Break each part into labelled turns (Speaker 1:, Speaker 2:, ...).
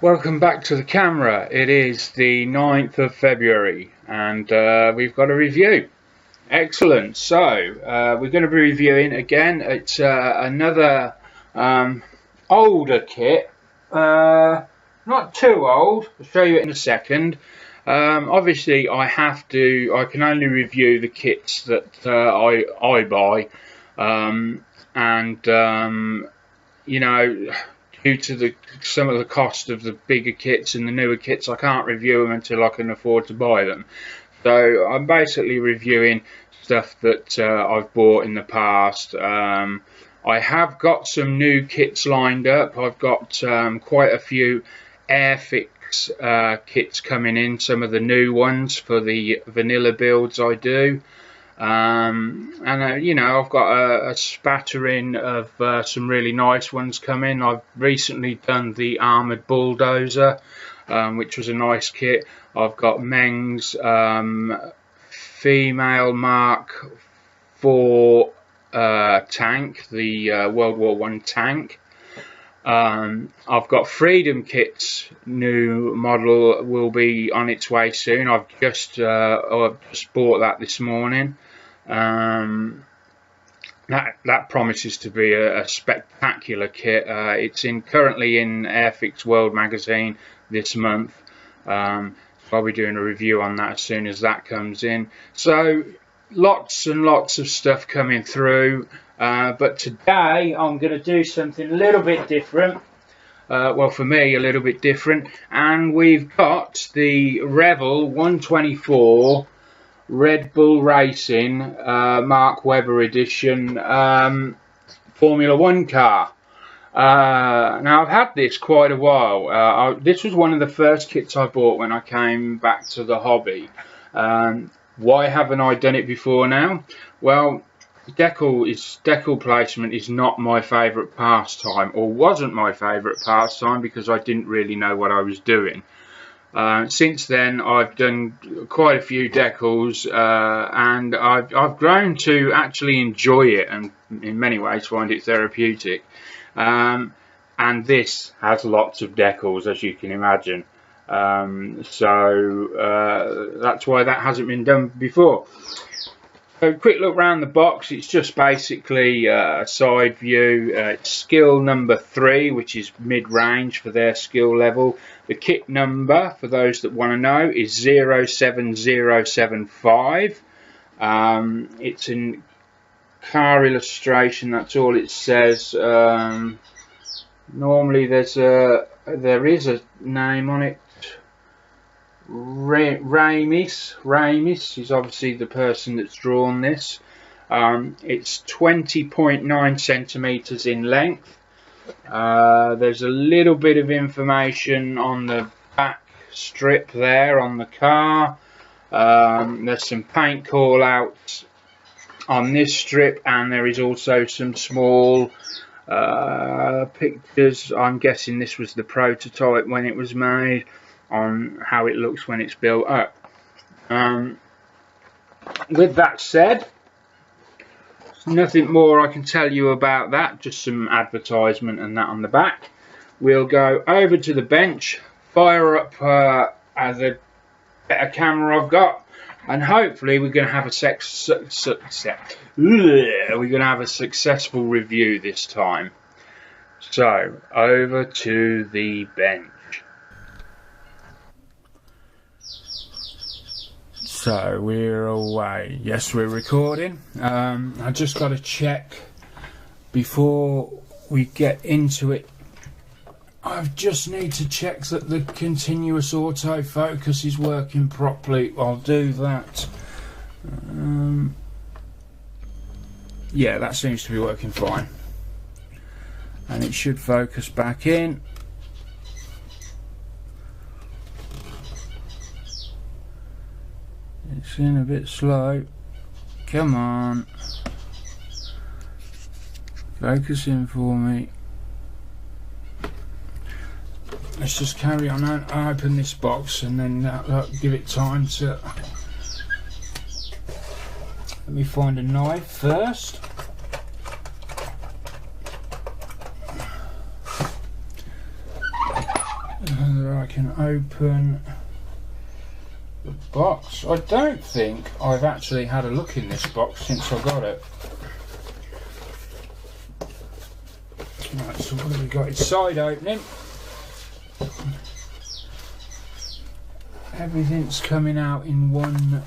Speaker 1: Welcome back to the camera. It is the 9th of February and we've got a review. Excellent. So we're going to be reviewing again. It's another older kit, not too old. I'll show you it in a second. Obviously I can only review the kits that I buy, you know, due to some of the cost of the bigger kits and the newer kits, I can't review them until I can afford to buy them. So I'm basically reviewing stuff that I've bought in the past. I have got some new kits lined up. I've got quite a few Airfix kits coming in, some of the new ones for the vanilla builds I do. You know, I've got a spattering of some really nice ones coming. I've recently done the armoured bulldozer, which was a nice kit. I've got Meng's female Mark IV tank, the World War I tank. I've got Freedom Kit's new model will be on its way soon. I've just bought that this morning. That promises to be a spectacular kit. It's currently in Airfix World magazine this month. I'll be doing a review on that as soon as that comes in. So lots and lots of stuff coming through, but today I'm going to do something a little bit different. Well, for me, a little bit different. And we've got the Revel 124 Red Bull Racing Mark Webber edition Formula 1 car. Now I've had this quite a while. This was one of the first kits I bought when I came back to the hobby. Why haven't I done it before now? Well, decal placement is not my favourite pastime, or wasn't my favourite pastime, because I didn't really know what I was doing. Since then I've done quite a few decals, and I've grown to actually enjoy it and in many ways find it therapeutic. And this has lots of decals, as you can imagine. That's why that hasn't been done before. So quick look around the box. It's just basically a side view. It's skill number 3, which is mid-range for their skill level. The kit number, for those that want to know, is 07075. It's in car illustration, that's all it says. Normally there is a name on it. Ramis is obviously the person that's drawn this. It's 20.9 centimeters in length. There's a little bit of information on the back strip there on the car. There's some paint call outs on this strip, and there is also some small pictures. I'm guessing this was the prototype when it was made, on how it looks when it's built up. With that said, nothing more I can tell you about that, just some advertisement and that on the back. We'll go over to the bench, fire up the better camera I've got, and hopefully we're going to have a successful review this time. So over to the bench. So we're away. Yes, we're recording. I just got to check before we get into it. I just need to check that the continuous autofocus is working properly. I'll do that. Yeah, that seems to be working fine. And it should focus back in. It's in a bit slow. come on. Focus in for me. Let's just carry on and open this box, and then give it time to... Let me find a knife first. And I can open the box. I don't think I've actually had a look in this box since I got it. Right, so what have we got? It's side opening. Everything's coming out in one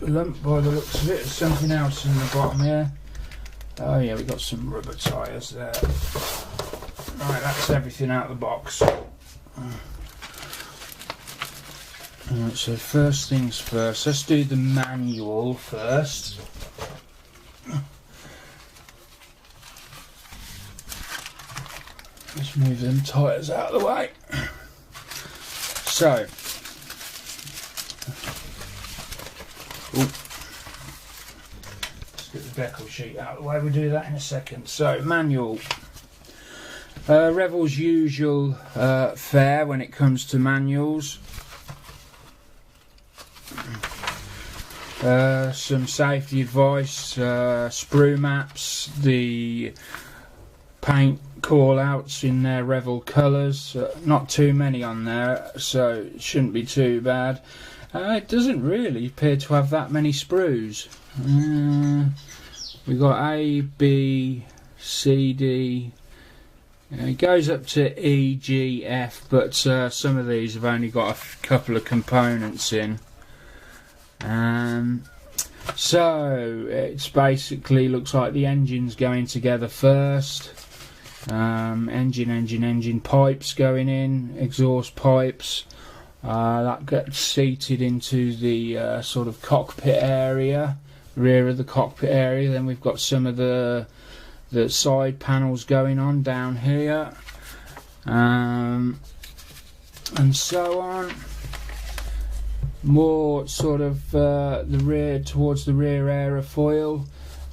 Speaker 1: lump by the looks of it. There's something else in the bottom here. Oh yeah, we've got some rubber tyres there. Right, that's everything out of the box. Right, so first things first, let's do the manual first. Let's move them tyres out of the way. So, let's get the decal sheet out of the way, we'll do that in a second. So, manual. Revell's usual fare when it comes to manuals. Some safety advice, sprue maps, the paint call outs in their Revell colours, not too many on there, so it shouldn't be too bad. It doesn't really appear to have that many sprues. We've got A, B, C, D. It goes up to E, G, F, but some of these have only got a couple of components in. So it's basically looks like the engine's going together first. Engine pipes going in, exhaust pipes. That gets seated into the sort of cockpit area, rear of the cockpit area. Then we've got some of the side panels going on down here, and so on. More sort of the rear towards the rear aerofoil.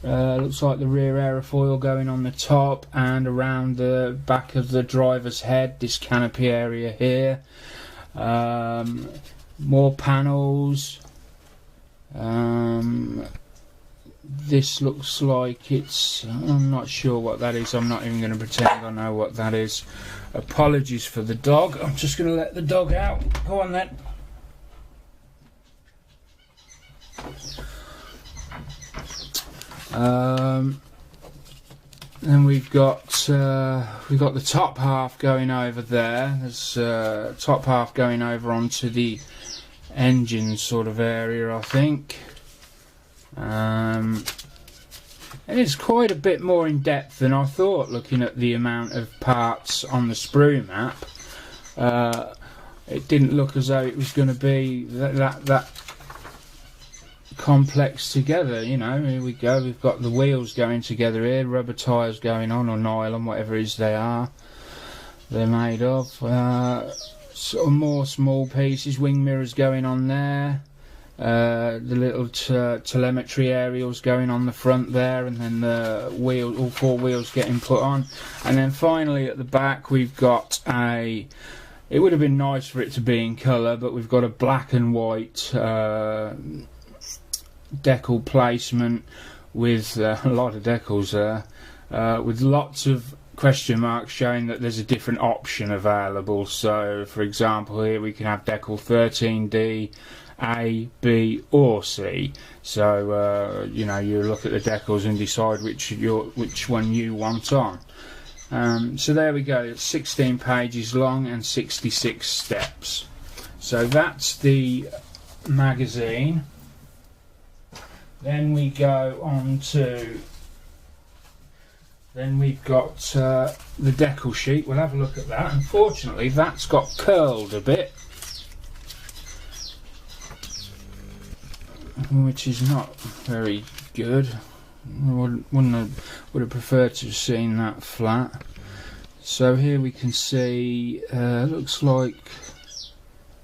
Speaker 1: Looks like the rear aerofoil going on the top and around the back of the driver's head, this canopy area here. More panels. This looks like it's... I'm not sure what that is. I'm not even going to pretend I know what that is. Apologies for the dog. I'm just going to let the dog out. Go on then. Then we've got the top half going over there. There's top half going over onto the engine sort of area, I think. And it's quite a bit more in depth than I thought, looking at the amount of parts on the sprue map. It didn't look as though it was going to be that complex together, you know. Here we go, we've got the wheels going together here, rubber tyres going on, or nylon, whatever it is they're made of. Sort of more small pieces, wing mirrors going on there, the little telemetry aerials going on the front there, and then the wheel, all four wheels getting put on. And then finally at the back we've got a... It would have been nice for it to be in colour, but we've got a black and white decal placement with a lot of decals there, with lots of question marks showing that there's a different option available. So for example, here we can have decal 13D, A, B or C. So you know, you look at the decals and decide which one you want on. So there we go, it's 16 pages long and 66 steps. So that's the magazine. Then we go on to... Then we've got the decal sheet. We'll have a look at that. Unfortunately, that's got curled a bit, which is not very good. Would have preferred to have seen that flat. So here we can see, looks like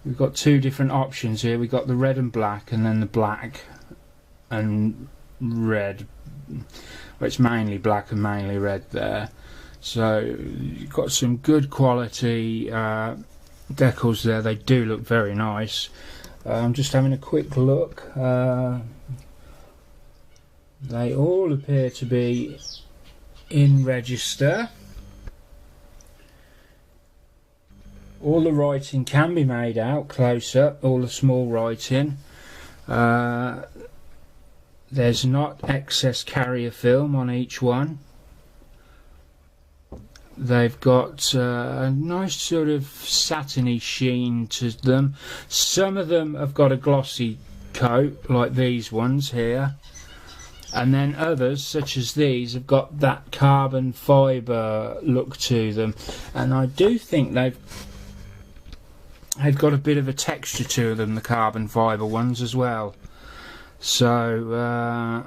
Speaker 1: we've got two different options here. We've got the red and black, and then the black and red, well, it's mainly black and mainly red there. So you've got some good quality decals there. They do look very nice. I'm just having a quick look. They all appear to be in register. All the writing can be made out close up, all the small writing. There's not excess carrier film on each one. They've got a nice sort of satiny sheen to them. Some of them have got a glossy coat, like these ones here. And then others, such as these, have got that carbon fibre look to them. And I do think they've got a bit of a texture to them, the carbon fibre ones as well. So,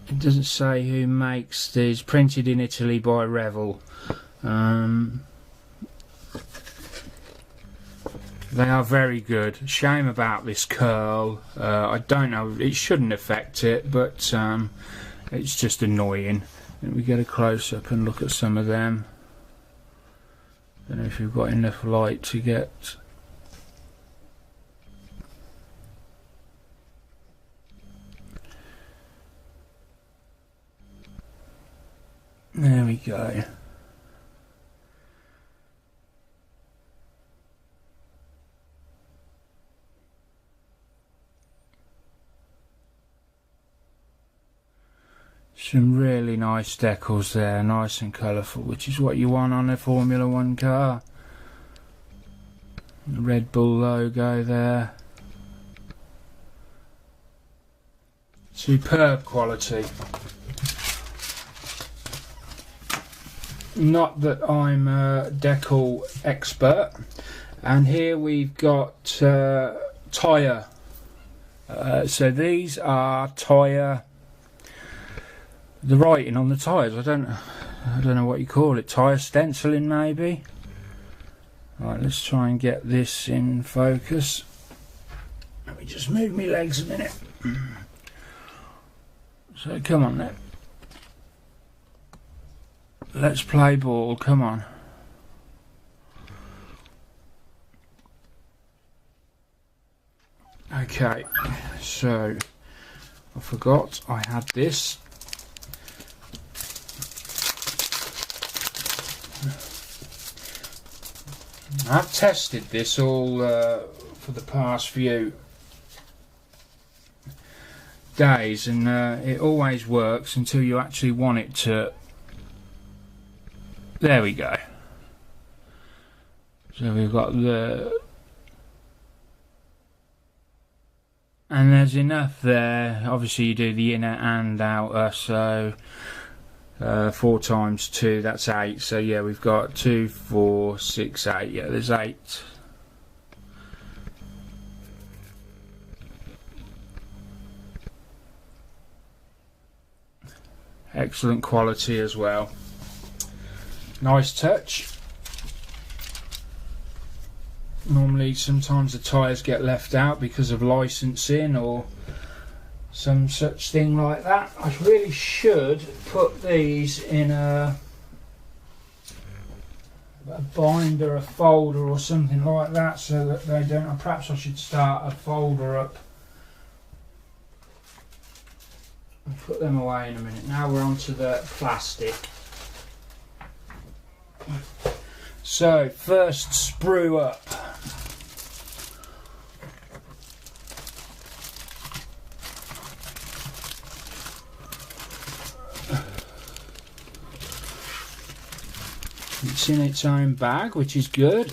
Speaker 1: it doesn't say who makes these. Printed in Italy by Revel. They are very good. Shame about this curl. I don't know, it shouldn't affect it, but it's just annoying. Let me get a close up and look at some of them. Don't know if you've got enough light to get. There we go. Some really nice decals there, nice and colourful, which is what you want on a Formula 1 car. The Red Bull logo there. Superb quality. Not that I'm a decal expert. And here we've got tyre. So these are tyre. The writing on the tyres, I don't know what you call it. Tyre stenciling maybe. Right, let's try and get this in focus. Let me just move my legs a minute. So come on then. Let's play ball, come on. Okay, so I forgot I had this. I've tested this all for the past few days, and it always works until you actually want it to. There we go. So we've got the, and there's enough there. Obviously you do the inner and outer, so 4 times 2, that's 8. So yeah, we've got 2, 4, 6, 8. Yeah, there's 8. Excellent quality as well. Nice touch. Normally sometimes the tyres get left out because of licensing or some such thing like that. I really should put these in a binder, a folder or something like that, so that they don't. Perhaps I should start a folder up. I'll put them away in a minute. Now we're on to the plastic. So first, sprue up. It's in its own bag, which is good.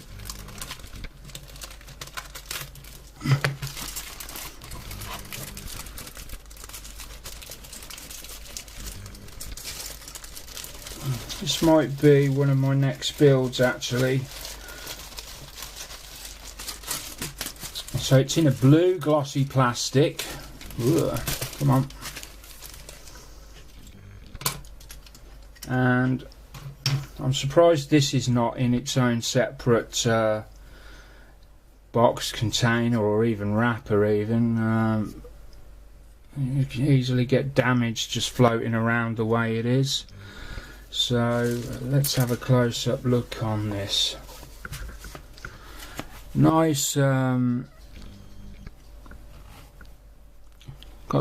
Speaker 1: This might be one of my next builds actually. So it's in a blue glossy plastic. Ugh, come on. And I'm surprised this is not in its own separate box, container or even wrapper even. You can easily get damage just floating around the way it is. So let's have a close-up look on this. Nice, got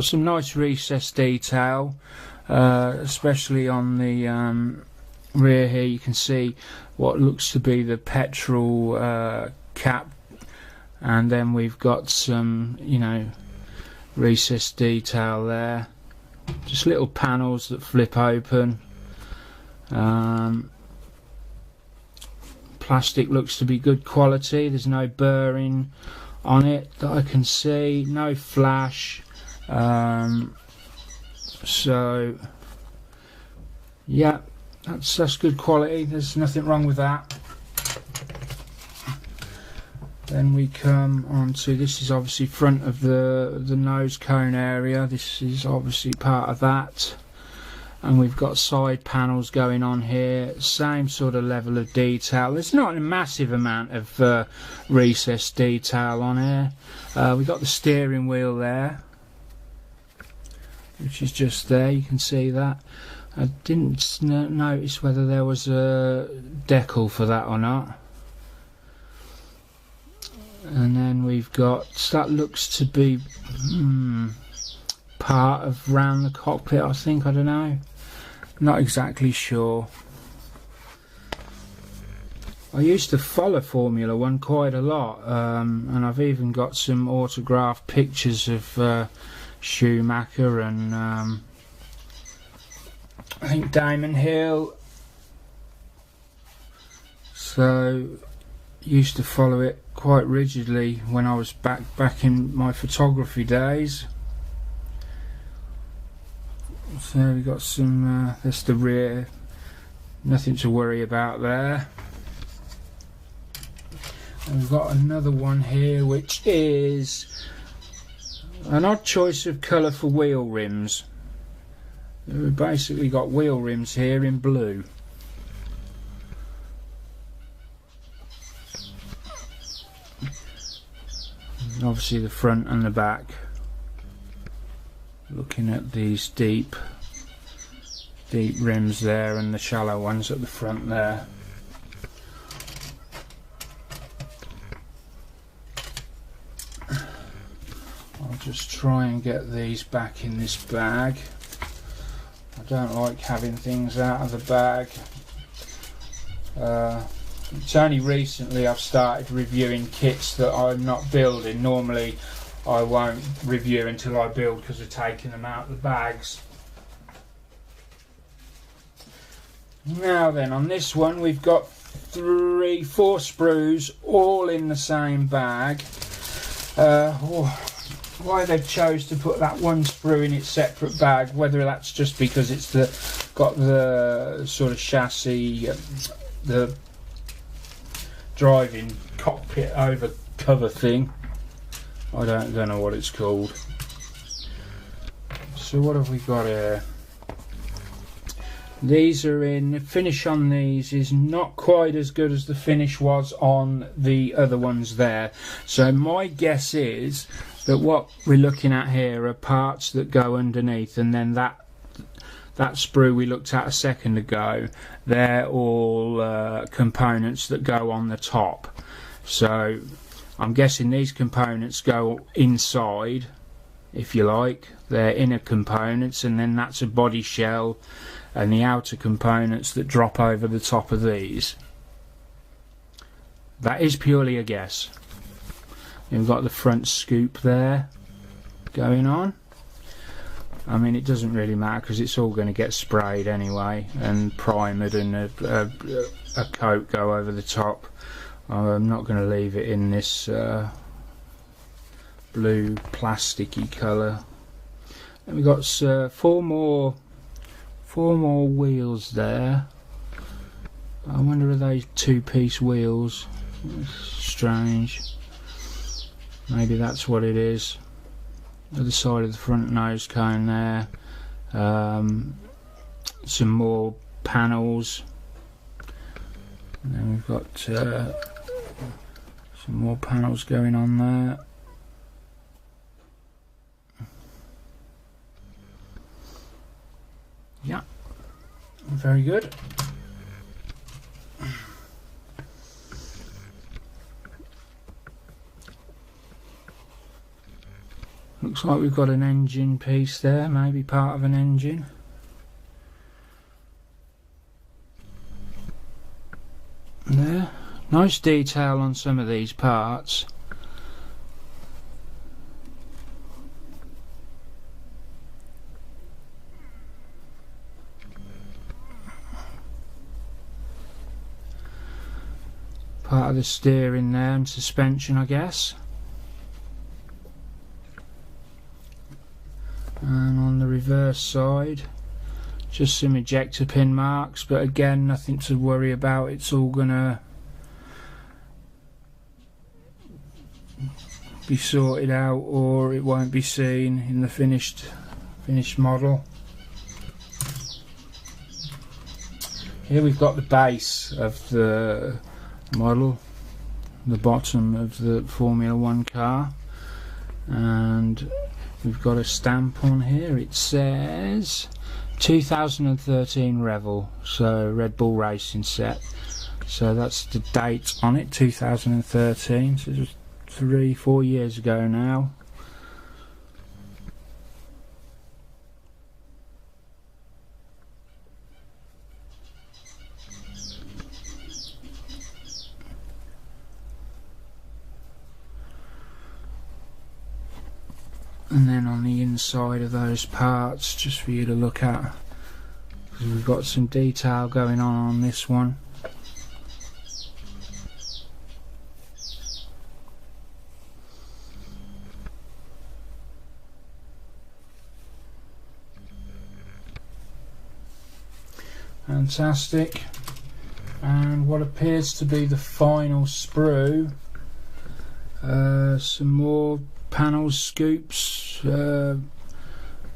Speaker 1: some nice recessed detail, especially on the rear here. You can see what looks to be the petrol cap, and then we've got some, you know, recessed detail there. Just little panels that flip open. Plastic looks to be good quality. There's no burring on it that I can see. No flash. So yeah, that's good quality. There's nothing wrong with that. Then we come on to, this is obviously front of the nose cone area. This is obviously part of that. And we've got side panels going on here, same sort of level of detail. There's not a massive amount of recessed detail on here. We've got the steering wheel there, which is just there, you can see that. I didn't notice whether there was a decal for that or not. And then we've got, that looks to be part of round the cockpit, I think, I don't know. Not exactly sure. I used to follow Formula 1 quite a lot, and I've even got some autographed pictures of Schumacher and I think Damon Hill. So used to follow it quite rigidly when I was back in my photography days. So we've got some, that's the rear, nothing to worry about there. And we've got another one here which is an odd choice of colour for wheel rims. We've basically got wheel rims here in blue. Obviously the front and the back. Looking at these deep rims there and the shallow ones at the front there. I'll just try and get these back in this bag. I don't like having things out of the bag. It's only recently I've started reviewing kits that I'm not building. Normally I won't review until I build because of taking them out of the bags. Now then, on this one we've got 4 sprues all in the same bag. Why they've chose to put that one sprue in its separate bag, whether that's just because it's got the sort of chassis, the driving cockpit over cover thing. I don't know what it's called. So what have we got here? These are in, the finish on these is not quite as good as the finish was on the other ones there. So my guess is that what we're looking at here are parts that go underneath, and then that sprue we looked at a second ago, they're all components that go on the top. So I'm guessing these components go inside, if you like. They're inner components, and then that's a body shell and the outer components that drop over the top of these. That is purely a guess. We've got the front scoop there going on. I mean, it doesn't really matter because it's all going to get sprayed anyway and primed, and a coat go over the top. I'm not going to leave it in this blue plasticky colour. And we've got 4 more wheels there. I wonder if they 2-piece wheels. It's strange. Maybe that's what it is. Other side of the front nose cone there. Some more panels. And then we've got some more panels going on there. very good. Looks like we've got an engine piece there, maybe part of an engine. There, nice detail on some of these parts. Part of the steering there and suspension, I guess. And on the reverse side, just some ejector pin marks, but again, nothing to worry about. It's all gonna be sorted out, or it won't be seen in the finished model. Here we've got the base of the model, the bottom of the Formula 1 car, and we've got a stamp on here. It says 2013 Revel, so Red Bull Racing set. So that's the date on it, 2013. So just 3-4 years ago now. And then on the inside of those parts, just for you to look at, because we've got some detail going on this one. Fantastic. And what appears to be the final sprue, some more panels, scoops,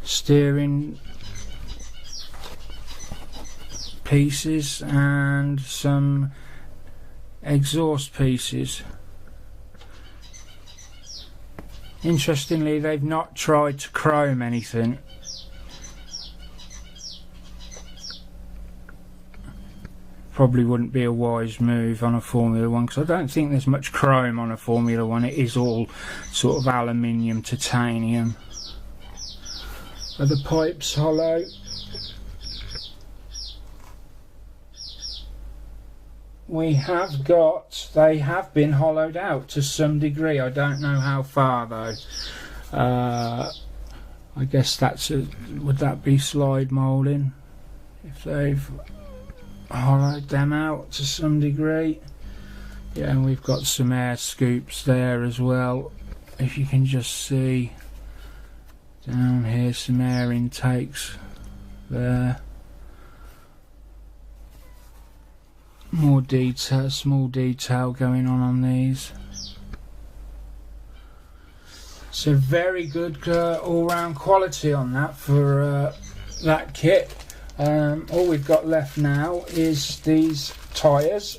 Speaker 1: steering pieces, and some exhaust pieces. Interestingly, they've not tried to chrome anything. Probably wouldn't be a wise move on a Formula 1, because I don't think there's much chrome on a Formula 1. It is all sort of aluminium, titanium. Are the pipes hollow? We have got, they have been hollowed out to some degree. I don't know how far though. I guess that's a, would that be slide moulding if they've hollowed them out to some degree? Yeah, and we've got some air scoops there as well, if you can just see down here, some air intakes there. More detail, small detail going on these. So very good all-round quality on that for that kit. All we've got left now is these tyres.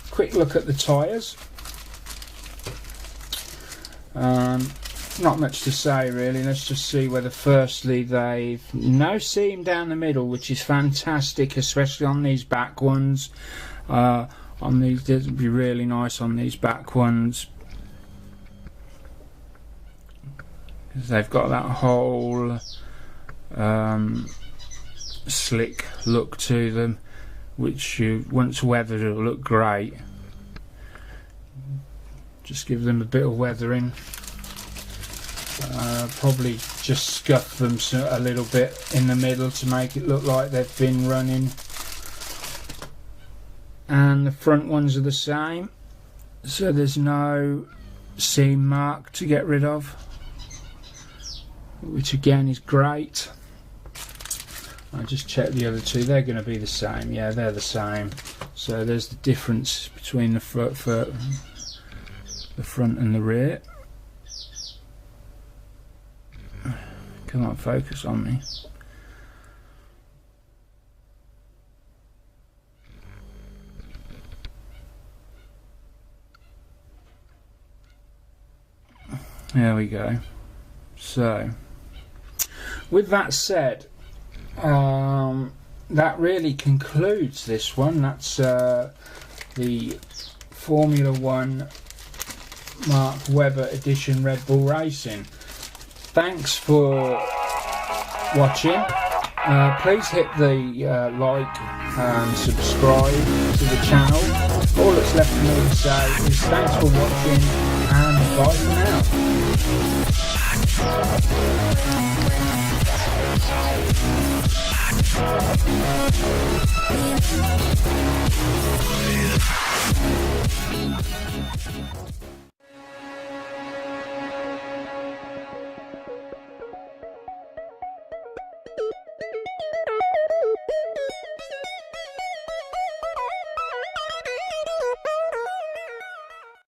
Speaker 1: Quick look at the tyres. Not much to say really. Let's just see whether firstly they've no seam down the middle, which is fantastic, especially on these back ones. On these, this would be really nice on these back ones, because they've got that whole slick look to them, which once weathered will look great. Just give them a bit of weathering. Probably just scuff them a little bit in the middle to make it look like they've been running. And the front ones are the same, so there's no seam mark to get rid of, which again is great. I just checked the other two, they're going to be the same. Yeah, they're the same. So there's the difference between the front and the rear. Come on, focus on me. There we go. So, with that said, that really concludes this one. That's the Formula 1 Mark Webber Edition Red Bull Racing. Thanks for watching. Please hit the like and subscribe to the channel. All that's left for me to say is thanks for watching and bye for now.